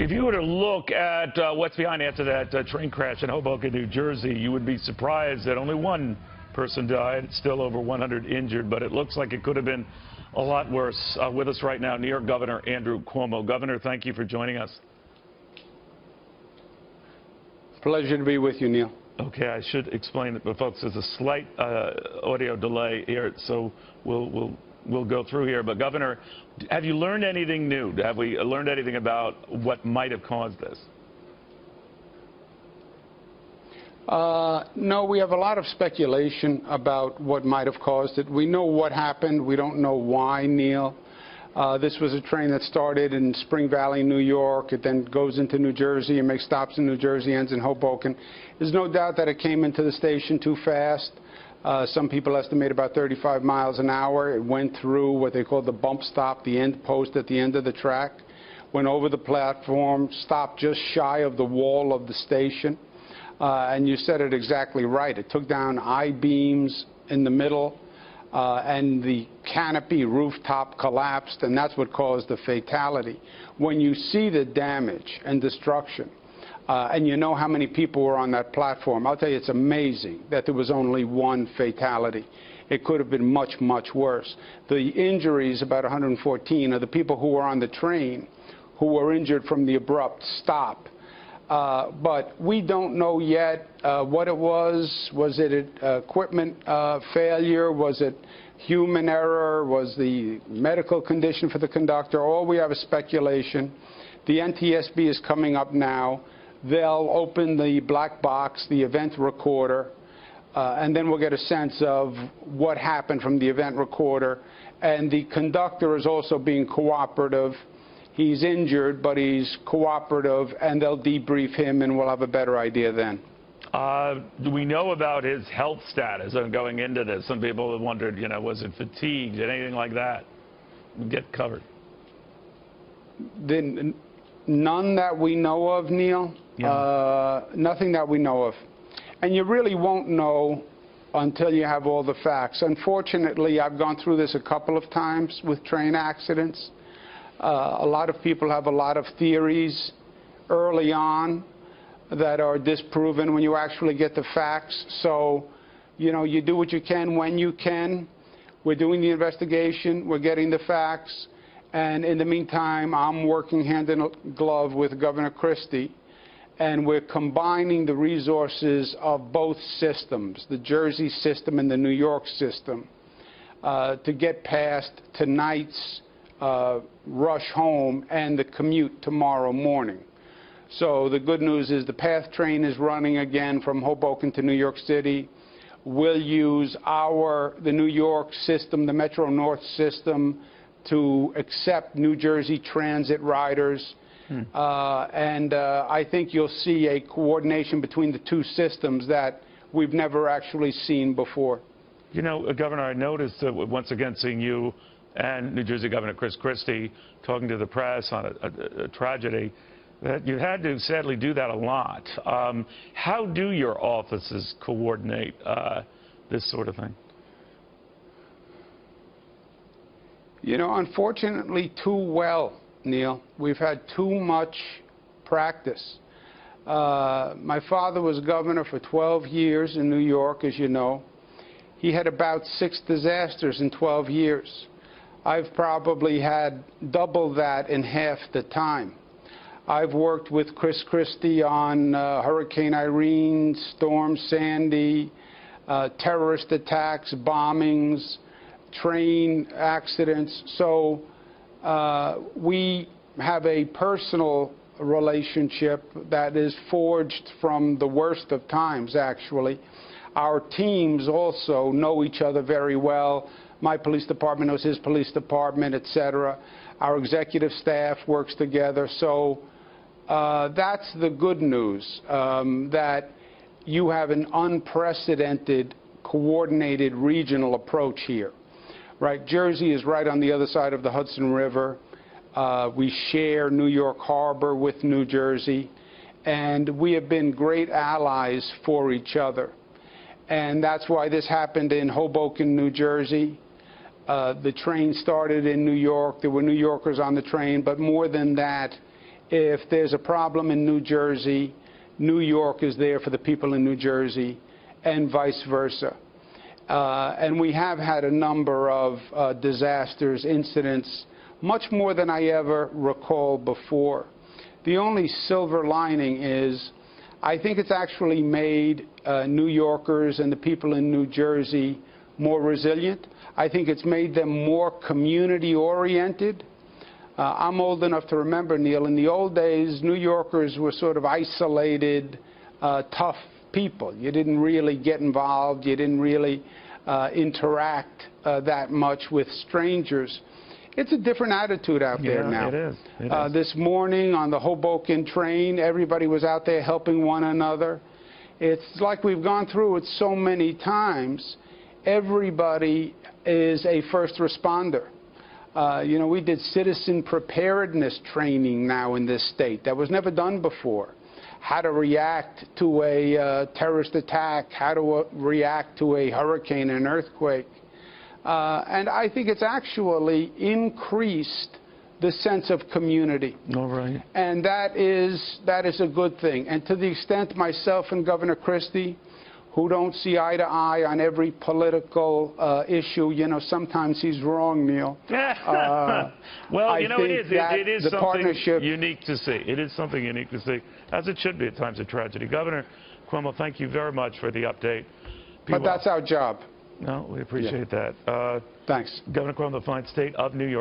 If you were to look at what's behind after that train crash in Hoboken, New Jersey, you would be surprised that only one person died. It's still over 100 injured, but it looks like it could have been a lot worse. With us right now, New York Governor Andrew Cuomo. Governor, thank you for joining us. Pleasure to be with you, Neil. Okay, I should explain it, but folks, there's a slight audio delay here, so we'll go through here. But Governor, have you learned anything new? Have we learned anything about what might have caused this? No, we have a lot of speculation about what might have caused it. We know what happened. We don't know why, Neil. This was a train that started in Spring Valley, New York. It then goes into New Jersey and makes stops in New Jersey, ends in Hoboken. There's no doubt that it came into the station too fast. Some people estimate about 35 miles an hour. It went through what they call the bump stop, the end post at the end of the track, went over the platform, stopped just shy of the wall of the station. And you said it exactly right. It took down I-beams in the middle, and the canopy rooftop collapsed, and that's what caused the fatality. When you see the damage and destruction, and you know how many people were on that platform, I'll tell you, it's amazing that there was only one fatality. It could have been much, much worse. The injuries, about 114, are the people who were on the train who were injured from the abrupt stop. But we don't know yet what it was. Was it equipment failure? Was it human error? Was the medical condition for the conductor? All we have is speculation. The NTSB is coming up now. They'll open the black box, the event recorder, and then we'll get a sense of what happened from the event recorder. And the conductor is also being cooperative. He's injured, but he's cooperative, and they'll debrief him, and we'll have a better idea then. Do we know about his health status going into this? Some people have wondered, you know, was it fatigued, anything like that? Get covered. None that we know of, Neil. Yeah. Nothing that we know of. And you really won't know until you have all the facts. Unfortunately, I've gone through this a couple of times with train accidents. A lot of people have a lot of theories early on that are disproven when you actually get the facts. So, you know, you do what you can when you can. We're doing the investigation. We're getting the facts. And in the meantime, I'm working hand in glove with Governor Christie, and we're combining the resources of both systems, the Jersey system and the New York system, to get past tonight's rush home and the commute tomorrow morning. So the good news is the PATH train is running again from Hoboken to New York City. We'll use the New York system, the Metro North system, to accept New Jersey Transit riders. And I think you'll see a coordination between the two systems that we've never actually seen before. You know, Governor, I noticed that once again seeing you and New Jersey Governor Chris Christie talking to the press on a tragedy, that you had to sadly do that a lot. How do your offices coordinate this sort of thing? You know, unfortunately, too well, Neil. We've had too much practice. My father was governor for 12 years in New York, as you know. He had about 6 disasters in 12 years. I've probably had double that in half the time. I've worked with Chris Christie on Hurricane Irene, Storm Sandy, terrorist attacks, bombings, train accidents. So we have a personal relationship that is forged from the worst of times, actually. Our teams also know each other very well. My police department knows his police department, etc. Our executive staff works together. So that's the good news, that you have an unprecedented, coordinated regional approach here. Right, Jersey is right on the other side of the Hudson River. We share New York Harbor with New Jersey, and we have been great allies for each other. And that's why this happened in Hoboken, New Jersey. The train started in New York. There were New Yorkers on the train, but more than that, if there's a problem in New Jersey, New York is there for the people in New Jersey, and vice versa. And we have had a number of disasters, incidents, much more than I ever recall before. The only silver lining is I think it's actually made New Yorkers and the people in New Jersey more resilient. I think it's made them more community-oriented. I'm old enough to remember, Neil, in the old days, New Yorkers were sort of isolated, tough people. You didn't really get involved. You didn't really interact that much with strangers. It's a different attitude out there now. It is. It is. This morning on the Hoboken train, everybody was out there helping one another. It's like we've gone through it so many times. Everybody is a first responder. You know, we did citizen preparedness training now in this state. That was never done before. How to react to a terrorist attack, how to react to a hurricane, an earthquake. And I think it's actually increased the sense of community. All right. And that is a good thing. And to the extent myself and Governor Christie, who don't see eye to eye on every political issue, you know, sometimes he's wrong, Neil. Well, you know, it is something partnership unique to see. It is something unique to see, as it should be at times of tragedy. Governor Cuomo, thank you very much for the update. But that's our job. No, we appreciate that. Thanks. Governor Cuomo, the fine state of New York.